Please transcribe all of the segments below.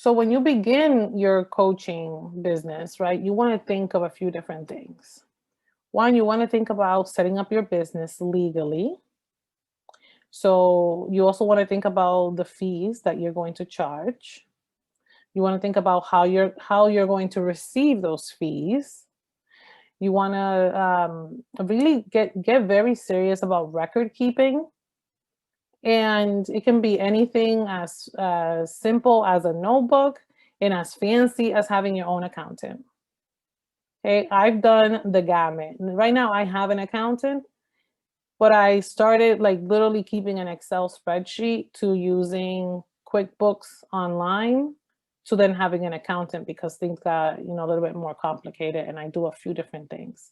So when you begin your coaching business, right, you want to think of a few different things. One, you want to think about setting up your business legally. So you also want to think about the fees that you're going to charge. You want to think about how you're going to receive those fees. You want to really get very serious about record keeping, and it can be anything as simple as a notebook and as fancy as having your own accountant. Okay, I've done the gamut. Right now, I have an accountant, but I started like literally keeping an Excel spreadsheet to using QuickBooks online to then having an accountant because things got, a little bit more complicated and I do a few different things.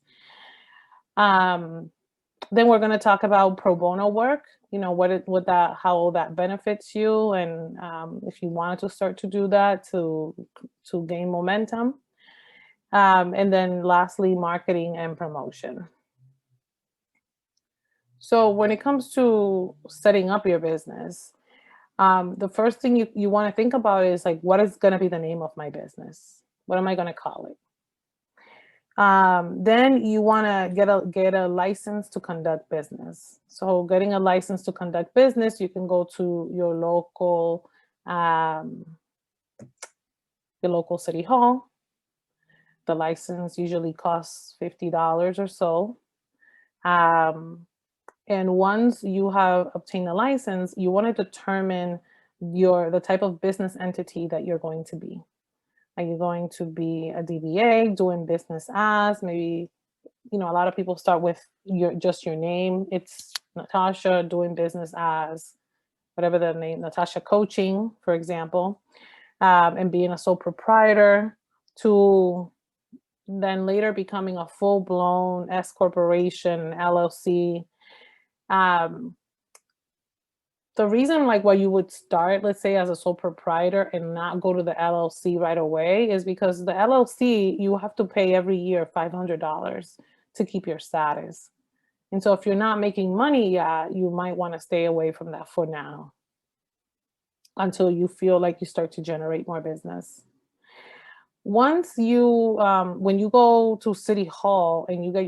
Um, then we're going to talk about pro bono work, what that, how that benefits you. And if you wanted to start to do that to gain momentum. And then lastly, marketing and promotion. So when it comes to setting up your business, the first thing you want to think about is like, what is going to be the name of my business? What am I going to call it? Then you want to get a license to conduct business. So getting a license to conduct business, you can go to um, your local city hall. The license usually costs $50 or so. Um, And once you have obtained a license, you want to determine the type of business entity that you're going to be. Are you going to be a DBA doing business as maybe, a lot of people start with your name. It's Natasha doing business as whatever the name, Natasha Coaching, for example, and being a sole proprietor to then later becoming a full blown S corporation, LLC. Um, the reason like why you would start, let's say, as a sole proprietor and not go to the LLC right away is because the LLC, you have to pay every year $500 to keep your status. And so if you're not making money yet, you might want to stay away from that for now until you feel like you start to generate more business. Once when you go to City Hall and you get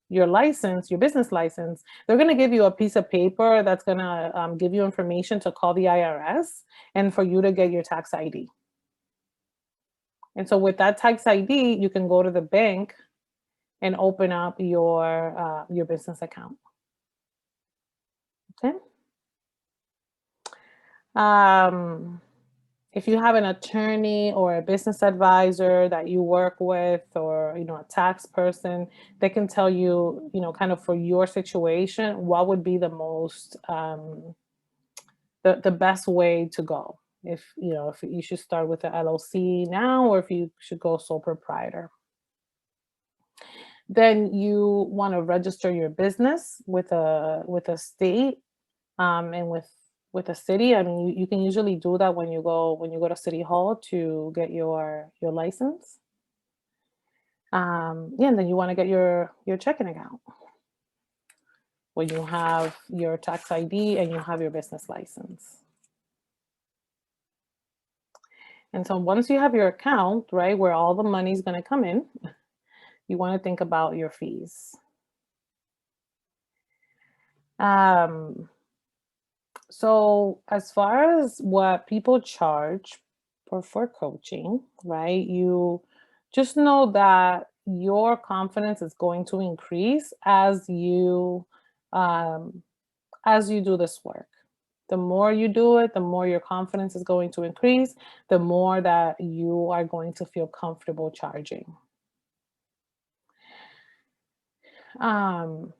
your license, your business license, they're going to give you a piece of paper that's going to give you information to call the IRS and for you to get your tax ID. And so with that tax ID, you can go to the bank and open up your business account. Okay. If you have an attorney or a business advisor that you work with, or a tax person, they can tell you, kind of for your situation, what would be the most the best way to go. If you should start with the LLC now, or if you should go sole proprietor. Then you want to register your business with a state, and with a city. I mean, you can usually do that when you go to City Hall to get your license. Yeah, and then you want to get your checking account when you have your tax ID and you have your business license. And so once you have your account, right, where all the money is going to come in, you want to think about your fees. Um, So as far as what people charge for coaching, right? You just know that your confidence is going to increase um, as you do this work. The more you do it, the more your confidence is going to increase, the more that you are going to feel comfortable charging. Um,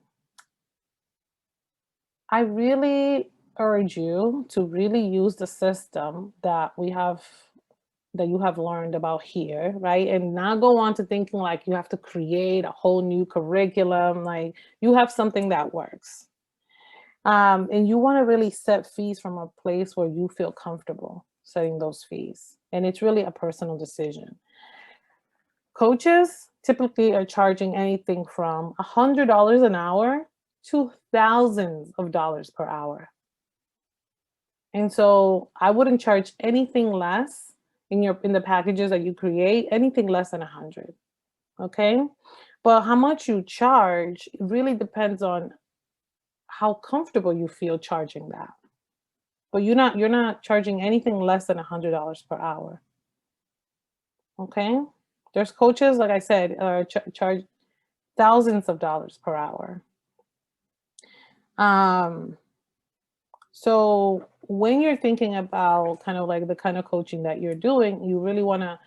I really urge you to really use the system that you have learned about here, right? And not go on to thinking like you have to create a whole new curriculum. Like you have something that works. And you want to really set fees from a place where you feel comfortable setting those fees. And it's really a personal decision. Coaches typically are charging anything from $100 an hour to thousands of dollars per hour. And so I wouldn't charge anything less in the packages that you create, anything less than 100. Okay. But how much you charge really depends on how comfortable you feel charging that. But you're not charging anything less than $100 per hour. Okay. There's coaches, like I said, charge thousands of dollars per hour. Um, so when you're thinking about kind of like the kind of coaching that you're doing, you really want to,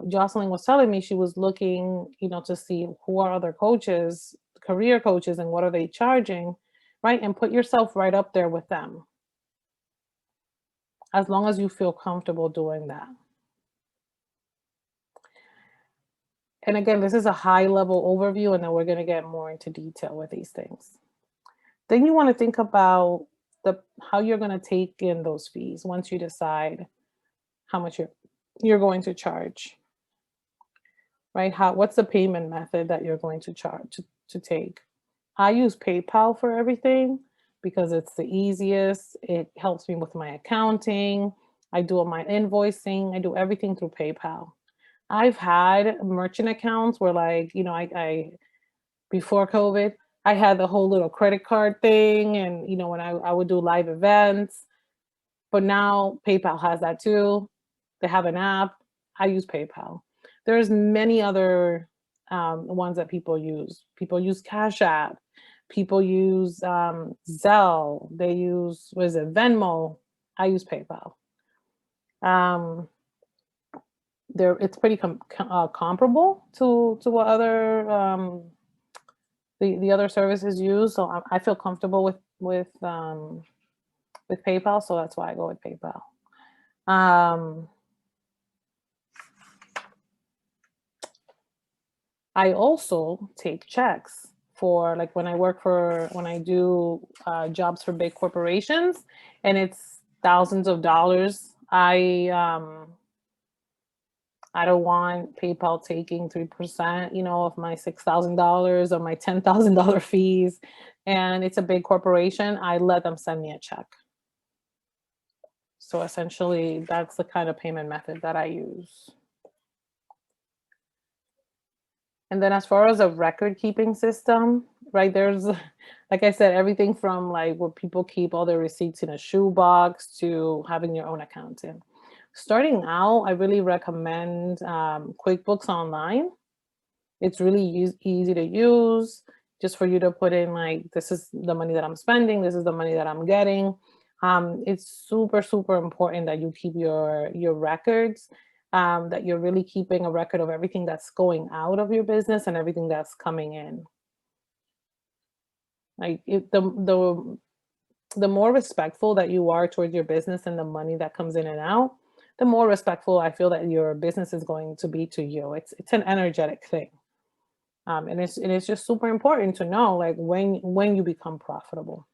Jocelyn was telling me, she was looking, to see who are other coaches, career coaches, and what are they charging, right? And put yourself right up there with them, as long as you feel comfortable doing that. And again, this is a high level overview, and then we're going to get more into detail with these things. Then you want to think about the how you're going to take in those fees once you decide how much you're going to charge, right? What's the payment method that you're going to charge to take? I use PayPal for everything because it's the easiest. It helps me with my accounting. I do all my invoicing. I do everything through PayPal. I've had merchant accounts where, like, I before COVID, I had the whole little credit card thing, and when I would do live events. But now PayPal has that too. They have an app. I use PayPal. There's many other ones that people use. People use Cash App. People use Zelle. They use, what is it, Venmo. I use PayPal. Um, it's pretty comparable to what other the other services use. So I feel comfortable with PayPal. So that's why I go with PayPal. Um, I also take checks for, like, when I do jobs for big corporations, and it's thousands of dollars. I don't want PayPal taking 3%, of my $6,000 or my $10,000 fees. And it's a big corporation. I let them send me a check. So essentially, that's the kind of payment method that I use. And then as far as a record keeping system, right, there's, like I said, everything from like where people keep all their receipts in a shoebox to having your own accountant. Starting out, I really recommend QuickBooks Online. It's really easy to use, just for you to put in, like, this is the money that I'm spending, this is the money that I'm getting. It's super, super important that you keep your records, that you're really keeping a record of everything that's going out of your business and everything that's coming in. Like, the more respectful that you are towards your business and the money that comes in and out, the more respectful I feel that your business is going to be to you. It's an energetic thing. And it's just super important to know, like, when you become profitable.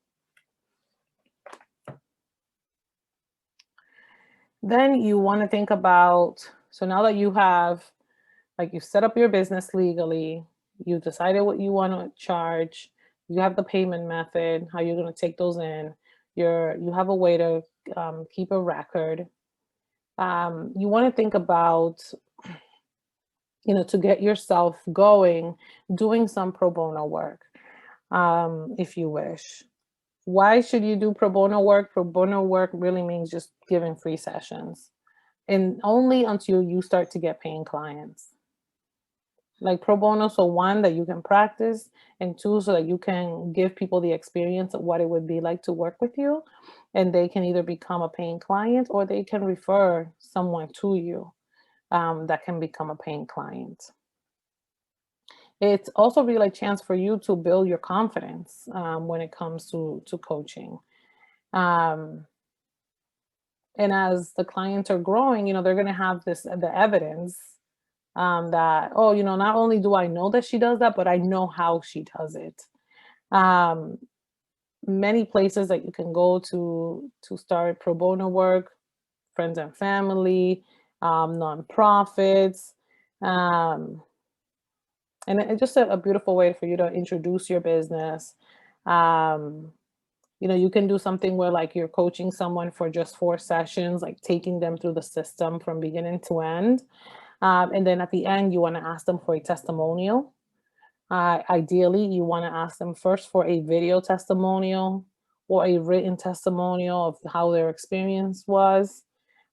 Then you want to think about, so now that you have, like, you set up your business legally, you decided what you want to charge, you have the payment method, how you're going to take those in, you have a way to keep a record. You want to think about, to get yourself going, doing some pro bono work, if you wish. Why should you do pro bono work? Pro bono work really means just giving free sessions, and only until you start to get paying clients. Like, pro bono, so one, that you can practice, and two, so that you can give people the experience of what it would be like to work with you, and they can either become a paying client or they can refer someone to you that can become a paying client. It's also really a chance for you to build your confidence when it comes to coaching. Um, and as the clients are growing, they're going to have the evidence, that, oh, not only do I know that she does that, but I know how she does it. Um, Many places that you can go to start pro bono work: friends and family, nonprofits, um, and it's just a beautiful way for you to introduce your business. Um, You can do something where like you're coaching someone for just 4 sessions, like taking them through the system from beginning to end. And then at the end, you want to ask them for a testimonial. Ideally, you want to ask them first for a video testimonial or a written testimonial of how their experience was.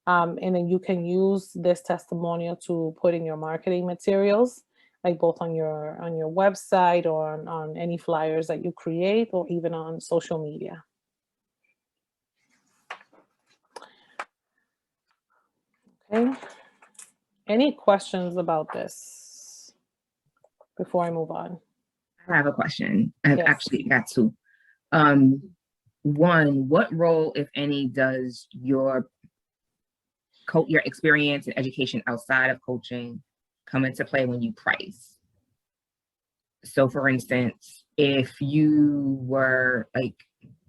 And then you can use this testimonial to put in your marketing materials, like both on your website or on any flyers that you create, or even on social media. Okay. Any questions about this before I move on? I have a question. I've Yes. actually got two. One, what role, if any, does your experience and education outside of coaching come into play when you price? So for instance, if you were like,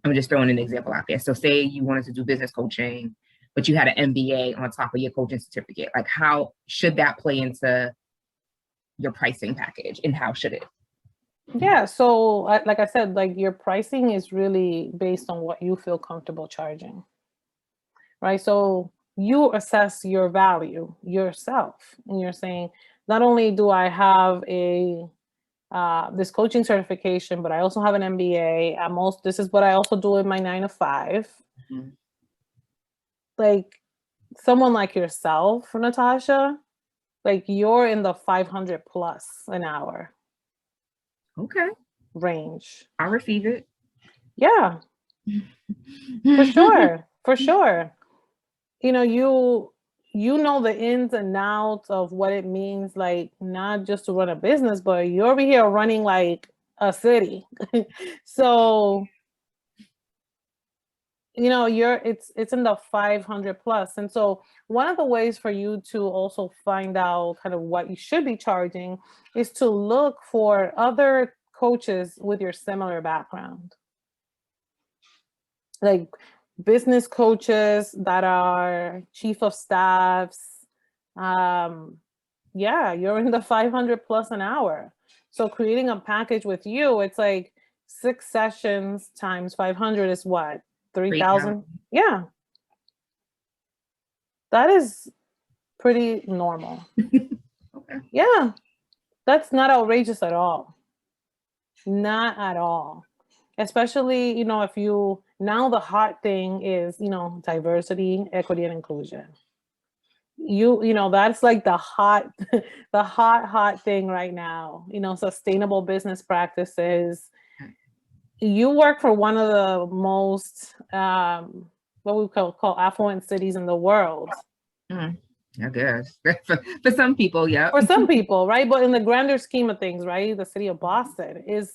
I'm just throwing an example out there. So say you wanted to do business coaching, but you had an MBA on top of your coaching certificate, like how should that play into your pricing package, and how should it? Yeah. So like I said, like your pricing is really based on what you feel comfortable charging, right? So you assess your value yourself, and you're saying, not only do I have this coaching certification, but I also have an MBA. This is what I also do in my 9 to 5. Mm-hmm. Like someone like yourself, Natasha, like you're in the 500 plus an hour Okay, range. I receive it. Yeah, for sure. For sure. You know the ins and outs of what it means, like not just to run a business, but you're over here running like a city. So it's in the 500 plus. And so one of the ways for you to also find out kind of what you should be charging is to look for other coaches with your similar background, like business coaches that are chief of staffs. Yeah, you're in the 500 plus an hour. So creating a package with you, it's like 6 sessions times 500 is what? 3,000? Yeah, that is pretty normal. Okay. Yeah, that's not outrageous at all. Not at all. Especially, if now the hot thing is, diversity, equity, and inclusion. That's like the hot, the hot thing right now. Sustainable business practices. You work for one of the most, what we call affluent cities in the world. I guess for some people, yeah. For some people, right? But in the grander scheme of things, right? The city of Boston is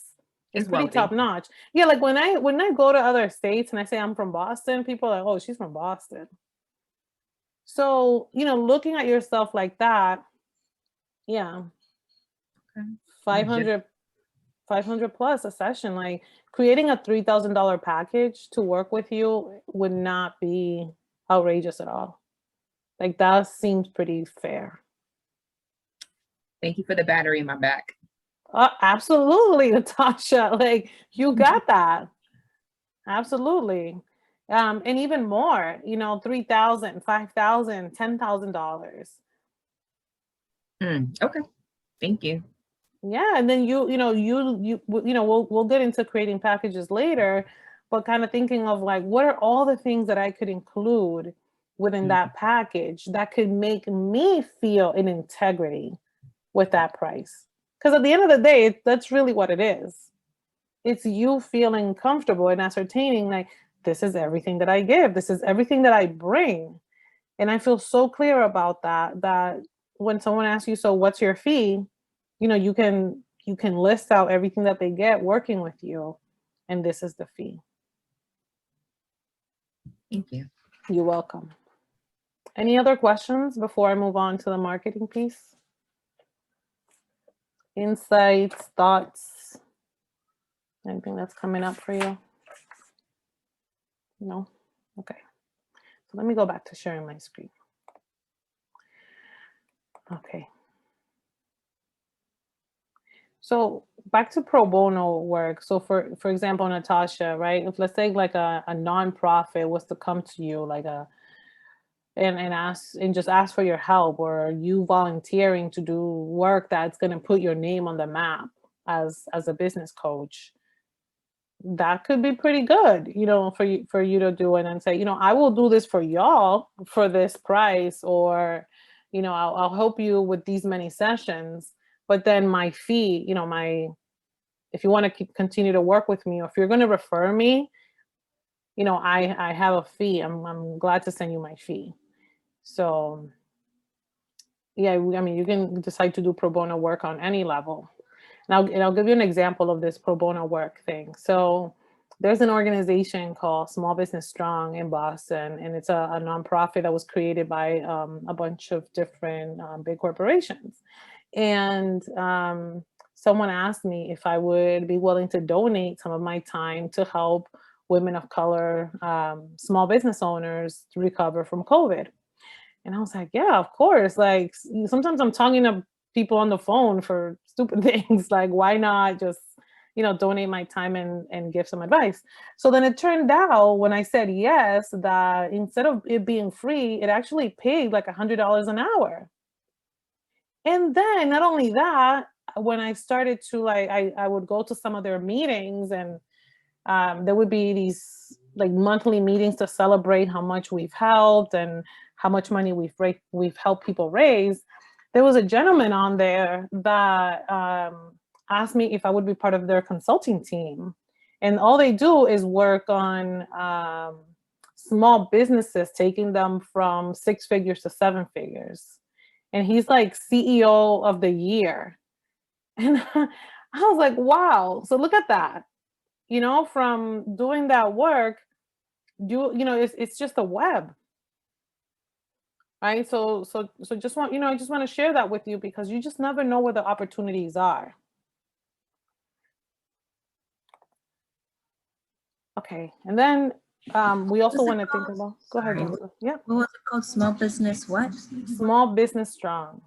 It's pretty wealthy. top notch. Yeah, like when I go to other states and I say I'm from Boston, people are like, oh, she's from Boston. So, looking at yourself like that, yeah, Okay. 500, 500 plus a session, like creating a $3,000 package to work with you would not be outrageous at all. Like that seems pretty fair. Thank you for the battery in my back. Absolutely, Natasha. Like you got that. Absolutely. And even more, 3,000, 5,000, $10,000. Okay. Thank you. Yeah, and then we'll get into creating packages later, but kind of thinking of like what are all the things that I could include within that package that could make me feel in integrity with that price. Because at the end of the day, that's really what it is. It's you feeling comfortable and ascertaining like this is everything that I give, this is everything that I bring. And I feel so clear about that when someone asks you, so what's your fee, you can list out everything that they get working with you, and this is the fee. Thank you. You're welcome. Any other questions before I move on to the marketing piece? Insights, thoughts, anything that's coming up for you? No? Okay. So let me go back to sharing my screen. Okay. So back to pro bono work. So for example, Natasha, right? If let's say like a nonprofit was to come to you, like a and ask and just ask for your help, or you volunteering to do work that's going to put your name on the map as a business coach, that could be pretty good, for you to do it and say, I will do this for y'all for this price, or I'll help you with these many sessions, but then my fee, my if you want to continue to work with me, or if you're going to refer me, I have a fee. I'm glad to send you my fee. So yeah, I mean, you can decide to do pro bono work on any level. And I'll give you an example of this pro bono work thing. So there's an organization called Small Business Strong in Boston, and it's a nonprofit that was created by a bunch of different big corporations. And someone asked me if I would be willing to donate some of my time to help women of color, small business owners to recover from COVID. And I was like, yeah, of course. Like sometimes I'm talking to people on the phone for stupid things. Like, why not just, donate my time and give some advice? So then it turned out when I said yes, that instead of it being free, it actually paid like $100 an hour. And then not only that, when I started to like, I would go to some of their meetings, and there would be these like monthly meetings to celebrate how much we've helped and how much money we've helped people raise. There was a gentleman on there that asked me if I would be part of their consulting team, and all they do is work on small businesses, taking them from 6 figures to 7 figures. And he's like CEO of the year, and I was like, wow. So look at that, from doing that work, it's just a web, right? So just want, I just want to share that with you, because you just never know where the opportunities are. Okay. And then we also want to think about, go ahead, Sorry. Lisa. Yeah. What was it called? Small business what? Small Business Strong.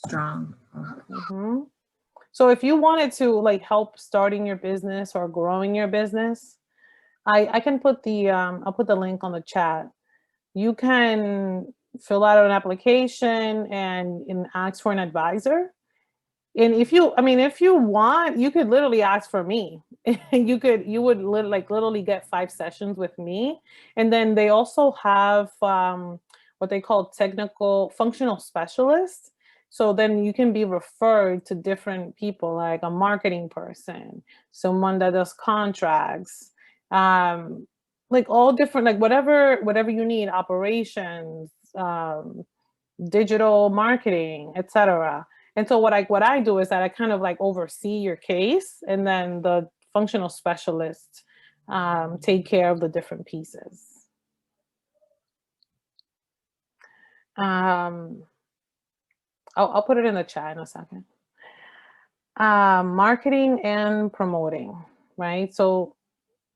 Strong. Hmm. So if you wanted to like help starting your business or growing your business, I can put I'll put the link on the chat. You can fill out an application and ask for an advisor. And if you want, you could literally ask for me. You would literally get 5 sessions with me. And then they also have what they call technical functional specialists. So then you can be referred to different people, like a marketing person, someone that does contracts, like all different, like whatever you need, operations, digital marketing, etc. And so what I do is that I kind of like oversee your case, and then the functional specialists take care of the different pieces. I'll put it in the chat in a second. Marketing and promoting, right? So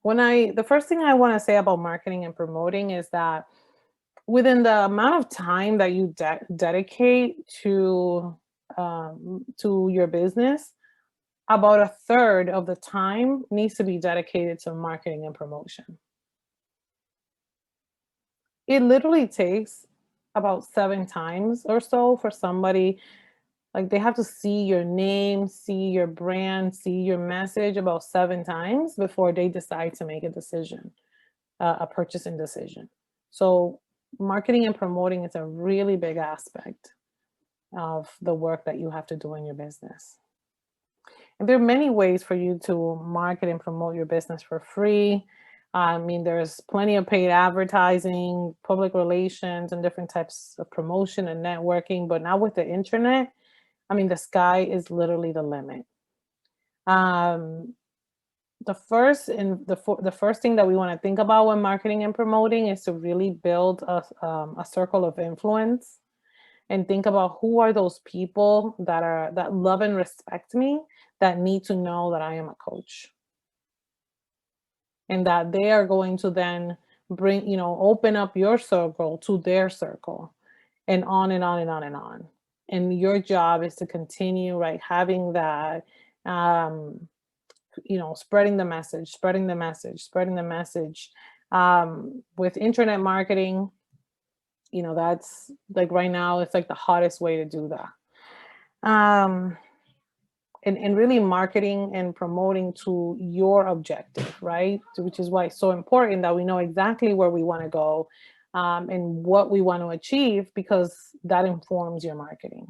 the first thing I want to say about marketing and promoting is that within the amount of time that you dedicate to your business, about a third of the time needs to be dedicated to marketing and promotion. It literally takes about 7 times or so for somebody, like they have to see your name, see your brand, see your message about 7 times before they decide to make a decision, a purchasing decision. So marketing and promoting is a really big aspect of the work that you have to do in your business. And there are many ways for you to market and promote your business for free. I mean, there's plenty of paid advertising, public relations, and different types of promotion and networking. But now with the internet, I mean, the sky is literally the limit. The first thing that we want to think about when marketing and promoting is to really build a circle of influence, and think about who are those people that love and respect me, that need to know that I am a coach, and that they are going to then open up your circle to their circle, and on and on and on and on. And your job is to continue, right, having that Spreading the message. With internet marketing, that's like right now, it's like the hottest way to do that. And really marketing and promoting to your objective, right? Which is why it's so important that we know exactly where we want to go, and what we want to achieve, because that informs your marketing.